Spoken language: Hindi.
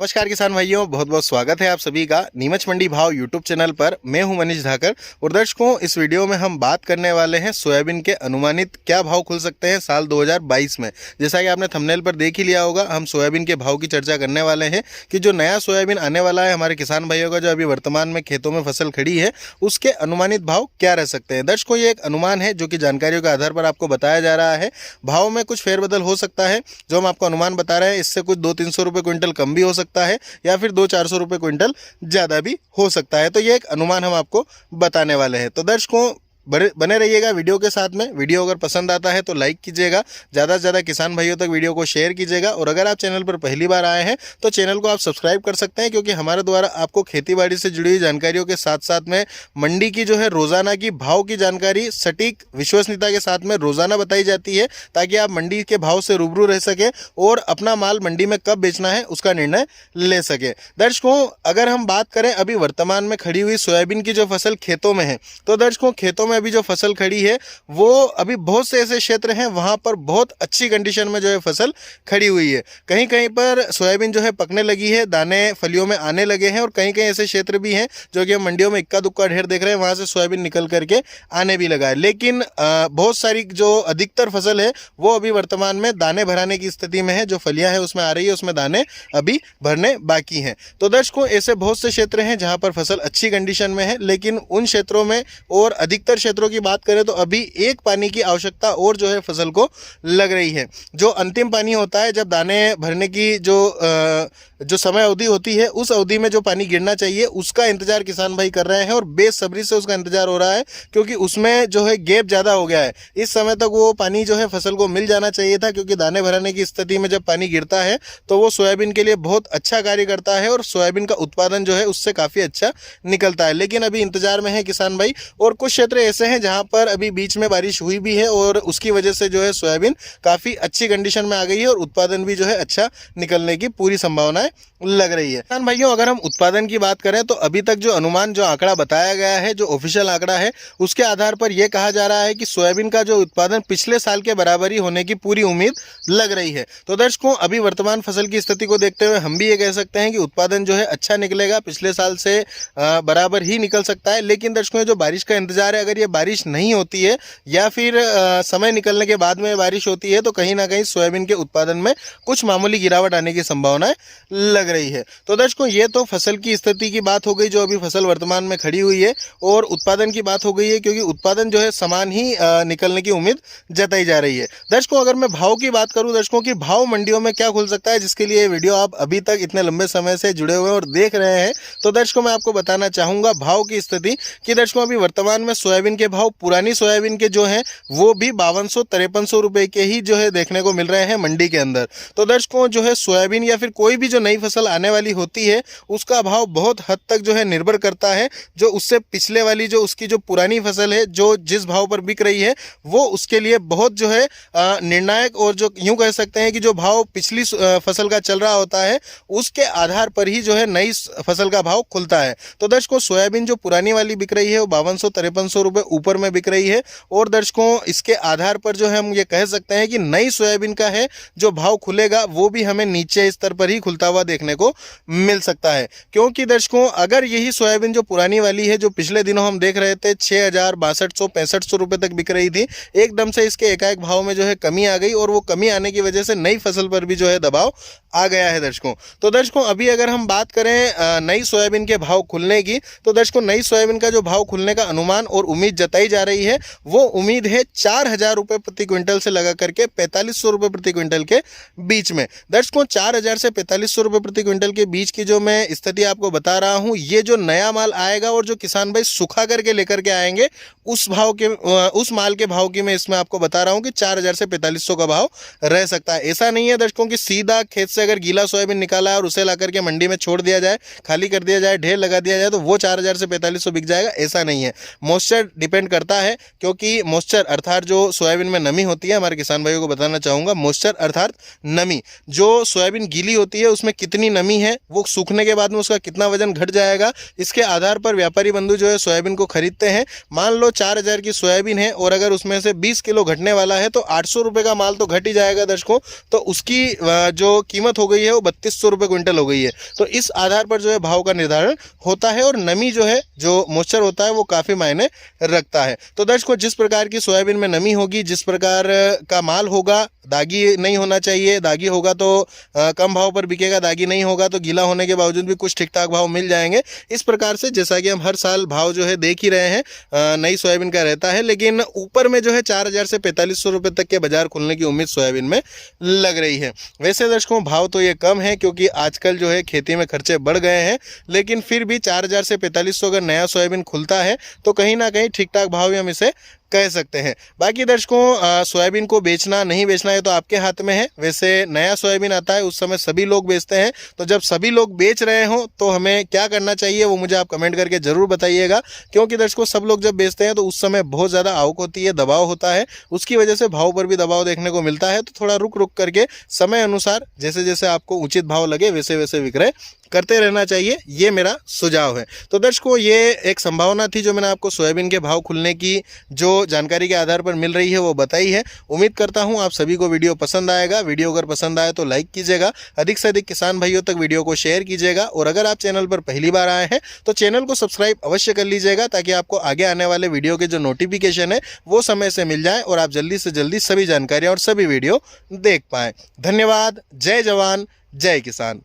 नमस्कार किसान भाइयों, बहुत बहुत स्वागत है आप सभी का नीमच मंडी भाव यूट्यूब चैनल पर। मैं हूं मनीष धाकर और दर्शकों, इस वीडियो में हम बात करने वाले हैं सोयाबीन के अनुमानित क्या भाव खुल सकते हैं साल 2022 में। जैसा कि आपने थंबनेल पर देख ही लिया होगा, हम सोयाबीन के भाव की चर्चा करने वाले हैं कि जो नया सोयाबीन आने वाला है हमारे किसान भाइयों का, जो अभी वर्तमान में खेतों में फसल खड़ी है, उसके अनुमानित भाव क्या रह सकते हैं। दर्शकों, ये एक अनुमान है जो कि जानकारियों के आधार पर आपको बताया जा रहा है। भाव में कुछ फेरबदल हो सकता है, जो हम आपको अनुमान बता रहे हैं इससे कुछ 200-300 रुपये क्विंटल कम भी हो सकता है या फिर 200-400 रुपये क्विंटल ज़्यादा भी हो सकता है। तो ये एक अनुमान हम आपको बताने वाले हैं। तो दर्शकों, बने रहिएगा वीडियो के साथ में। वीडियो अगर पसंद आता है तो लाइक कीजिएगा, ज़्यादा से ज़्यादा किसान भाइयों तक वीडियो को शेयर कीजिएगा। और अगर आप चैनल पर पहली बार आए हैं तो चैनल को आप सब्सक्राइब कर सकते हैं, क्योंकि हमारे द्वारा आपको खेतीबाड़ी से जुड़ी हुई जानकारियों के साथ साथ में मंडी की जो है रोज़ाना की भाव की जानकारी सटीक विश्वसनीयता के साथ में रोज़ाना बताई जाती है, ताकि आप मंडी के भाव से रूबरू रह सकें और अपना माल मंडी में कब बेचना है उसका निर्णय ले सके। दर्शकों, अगर हम बात करें अभी वर्तमान में खड़ी हुई सोयाबीन की जो फसल खेतों में है, तो दर्शकों खेतों में अभी जो फसल खड़ी है वो अभी बहुत से ऐसे क्षेत्र हैं वहां पर बहुत अच्छी कंडीशन में जो है फसल खड़ी हुई है। कहीं कहीं पर सोयाबीन जो है पकने लगी है, दाने फलियों में आने लगे हैं, और कहीं कहीं ऐसे क्षेत्र भी हैं जो कि हम मंडियों में इक्का दुक्का ढेर देख रहे हैं, वहां से सोयाबीन निकल करके आने भी लगा है। लेकिन बहुत सारी जो अधिकतर फसल है वो अभी वर्तमान में दाने भराने की स्थिति में है। जो फलियां है उसमें आ रही है, उसमें दाने अभी भरने बाकी हैं। तो दर्शकों, ऐसे बहुत से क्षेत्र हैं जहां पर फसल अच्छी कंडीशन में है, लेकिन उन क्षेत्रों में और अधिकतर क्षेत्रों की बात करें तो अभी एक पानी की आवश्यकता और जो है फसल को लग रही है। जो अंतिम पानी होता है, जब दाने भरने की जो समय अवधि होती है, उस अवधि में जो पानी गिरना चाहिए उसका इंतजार किसान भाई कर रहे हैं और बेसब्री से उसका इंतजार हो रहा है, क्योंकि उसमें जो है गैप ज़्यादा हो गया है। इस समय तक वो पानी जो है फसल को मिल जाना चाहिए था, क्योंकि दाने भराने की स्थिति में जब पानी गिरता है तो वो सोयाबीन के लिए बहुत अच्छा कार्य करता है और सोयाबीन का उत्पादन जो है उससे काफ़ी अच्छा निकलता है। लेकिन अभी इंतजार में है किसान भाई, और कुछ क्षेत्र ऐसे हैं जहां पर अभी बीच में बारिश हुई भी है और उसकी वजह से जो है सोयाबीन काफ़ी अच्छी कंडीशन में आ गई है और उत्पादन भी जो है अच्छा निकलने की पूरी संभावनाएं लग रही है। किसान भाइयों, अगर हम उत्पादन की बात करें तो अभी तक जो अनुमान, जो आंकड़ा बताया गया है, जो ऑफिशियल आंकड़ा है, उसके आधार पर यह कहा जा रहा है कि सोयाबीन का जो उत्पादन पिछले साल के बराबर ही होने की पूरी उम्मीद लग रही है। तो दर्शकों, अभी वर्तमान फसल की स्थिति को देखते हुए हम भी ये कह सकते हैं कि उत्पादन जो है अच्छा निकलेगा, पिछले साल से बराबर ही निकल सकता है। लेकिन दर्शकों, जो बारिश का इंतजार है, अगर ये बारिश नहीं होती है या फिर समय निकलने के बाद में बारिश होती है तो कहीं ना कहीं सोयाबीन के उत्पादन में कुछ मामूली गिरावट आने की संभावनाएं लग रही है। तो दर्शकों, ये तो फसल की स्थिति की बात हो गई, जो अभी फसल वर्तमान में खड़ी हुई है, और उत्पादन की बात हो गई है, क्योंकि उत्पादन जो है समान ही निकलने की उम्मीद जताई जा रही है। दर्शकों, अगर मैं भाव की बात करूं, दर्शकों की भाव मंडियों में क्या खुल सकता है, जिसके लिए वीडियो आप अभी तक इतने लंबे समय से जुड़े हुए और देख रहे हैं, तो दर्शकों मैं आपको बताना चाहूंगा भाव की स्थिति कि दर्शकों अभी वर्तमान में सोयाबीन के भाव पुरानी सोयाबीन के जो हैं वो भी 5200-5300 रुपए के ही जो है देखने को मिल रहे हैं मंडी के अंदर। तो दर्शकों, जो है सोयाबीन या फिर कोई भी जो नई फसल आने वाली होती है उसका भाव बहुत हद तक जो है निर्भर करता है जो उससे पिछले वाली जो उसकी जो पुरानी फसल है, जो जिस भाव पर बिक रही है, वो उसके लिए बहुत जो है निर्णायक, और जो यूं कह सकते हैं कि जो भाव पिछली फसल का चल रहा होता है उसके आधार पर ही जो है नई फसल का भाव खुलता है। तो दर्शकों, सोयाबीन जो पुरानी वाली बिक रही है वो 5200-5300 रुपये ऊपर में बिक रही है, और दर्शकों इसके आधार पर जो है हम ये कह सकते हैं कि नई सोयाबीन का है जो भाव खुलेगा वो भी हमें नीचे स्तर पर ही खुलता हुआ देखने को मिल सकता है। क्योंकि दर्शकों, अगर यही सोयाबीन जो पुरानी वाली है, जो पिछले दिनों हम देख रहे थे 6000, 6200-6500 रुपये तक बिक रही थी, एकदम से इसके एकाएक भाव में जो है कमी आ गई, और वो कमी आने की वजह से नई फसल पर भी जो है दबाव आ गया है दर्शकों। तो दर्शकों, अभी अगर हम बात करें नई सोयाबीन के भाव खुलने की, तो दर्शकों नई सोयाबीन का जो भाव खुलने का अनुमान और उम्मीद जताई जा रही है, वो उम्मीद है 4000 रुपये प्रति क्विंटल से लगा करके 4500 रुपये प्रति क्विंटल के बीच में। दर्शकों, 4000 से 4500 रुपये प्रति क्विंटल के बीच की जो मैं स्थिति आपको बता रहा हूँ, ये जो नया माल आएगा और जो किसान भाई सुखा करके लेकर के आएंगे उस माल के भाव की मैं इसमें आपको बता रहा हूँ कि 4000 से 4500 का भाव रह सकता है। ऐसा नहीं है दर्शकों कि सीधा खेत से अगर गीला सोयाबीन निकाला है और उसे ला करके मंडी में छोड़ दिया जाए, खाली कर दिया जाए, ढेर लगा दिया जाए तो वो 4000 से 4500 बिक जाएगा, ऐसा नहीं है। मॉइस्चर डिपेंड करता है, क्योंकि मॉइस्चर अर्थात जो सोयाबीन में नमी होती है, हमारे किसान भाइयों को बताना चाहूँगा, मॉइस्चर अर्थात नमी, जो सोयाबीन गीली होती है उसमें कितनी नमी है, वो सूखने के बाद में उसका कितना वजन घट जाएगा, इसके आधार पर व्यापारी बंधु जो है सोयाबीन को खरीदते हैं। मान लो 4000 की सोयाबीन है और अगर उसमें से 20 किलो घटने वाला है तो 800 रुपये का माल तो घट ही जाएगा दर्शकों। तो उसकी जो कीमत हो गई है वो 3200 रुपये क्विंटल हो गई है। तो इस आधार पर जो है भाव का निर्धारण होता है और नमी जो है, जो मॉइस्चर होता है, वो काफ़ी मायने रखता है। तो दर्शकों, जिस प्रकार की सोयाबीन में नमी होगी, जिस प्रकार का माल होगा, दागी नहीं होना चाहिए, दागी होगा तो कम भाव पर बिकेगा, दागी नहीं होगा तो गीला होने के बावजूद भी कुछ ठीक ठाक भाव मिल जाएंगे। इस प्रकार से जैसा कि हम हर साल भाव जो है देख ही रहे हैं, नई सोयाबीन का रहता है, लेकिन ऊपर में जो है 4000 से 4500 रुपये तक के बाजार खुलने की उम्मीद सोयाबीन में लग रही है। वैसे दर्शकों, भाव तो ये कम है क्योंकि आजकल जो है खेती में खर्चे बढ़ गए हैं, लेकिन फिर भी 4000 से 4500 अगर नया सोयाबीन खुलता है तो कहीं ना कहीं ठीक ठाक भाव ही हम इसे कह सकते हैं। बाकी दर्शकों, सोयाबीन को बेचना नहीं बेचना ये तो आपके हाथ में है। वैसे नया सोयाबीन आता है उस समय सभी लोग बेचते हैं, तो जब सभी लोग बेच रहे हों तो हमें क्या करना चाहिए वो मुझे आप कमेंट करके ज़रूर बताइएगा। क्योंकि दर्शकों, सब लोग जब बेचते हैं तो उस समय बहुत ज़्यादा आवक होती है, दबाव होता है, उसकी वजह से भाव पर भी दबाव देखने को मिलता है। तो थोड़ा रुक रुक करके समय अनुसार जैसे जैसे आपको उचित भाव लगे वैसे वैसे विक्रय करते रहना चाहिए, ये मेरा सुझाव है। तो दर्शकों, ये एक संभावना थी जो मैंने आपको सोयाबीन के भाव खुलने की जो जानकारी के आधार पर मिल रही है वो बताई है। उम्मीद करता हूं आप सभी को वीडियो पसंद आएगा। वीडियो अगर पसंद आए तो लाइक कीजिएगा, अधिक से अधिक किसान भाइयों तक वीडियो को शेयर कीजिएगा, और अगर आप चैनल पर पहली बार आए हैं तो चैनल को सब्सक्राइब अवश्य कर लीजिएगा, ताकि आपको आगे आने वाले वीडियो के जो नोटिफिकेशन है वो समय से मिल जाए और आप जल्दी से जल्दी सभी जानकारियाँ और सभी वीडियो देख पाएँ। धन्यवाद। जय जवान, जय किसान।